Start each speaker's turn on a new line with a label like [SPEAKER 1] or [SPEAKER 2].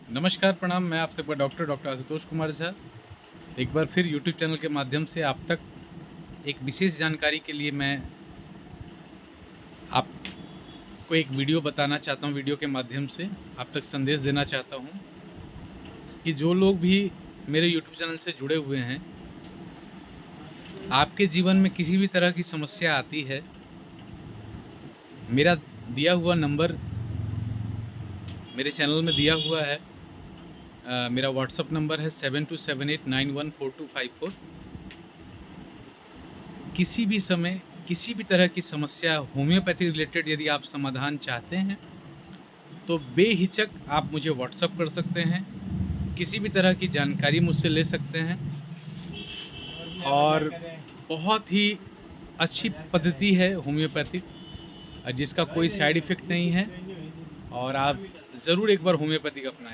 [SPEAKER 1] नमस्कार, प्रणाम। मैं आपसे डॉक्टर आशुतोष कुमार झा एक बार फिर यूट्यूब चैनल के माध्यम से आप तक एक विशेष जानकारी के लिए मैं आपको एक वीडियो बताना चाहता हूं। वीडियो के माध्यम से आप तक संदेश देना चाहता हूं कि जो लोग भी मेरे यूट्यूब चैनल से जुड़े हुए हैं, आपके जीवन में किसी भी तरह की समस्या आती है, मेरा दिया हुआ नंबर मेरे चैनल में दिया हुआ है। मेरा व्हाट्सअप नंबर है 7278914254। किसी भी समय किसी भी तरह की समस्या होम्योपैथी रिलेटेड यदि आप समाधान चाहते हैं तो बेहिचक आप मुझे व्हाट्सअप कर सकते हैं, किसी भी तरह की जानकारी मुझसे ले सकते हैं। और बहुत ही अच्छी पद्धति है होम्योपैथिक, जिसका कोई साइड इफ़ेक्ट नहीं है। और आप ज़रूर एक बार होम्योपैथिक अपनाएं।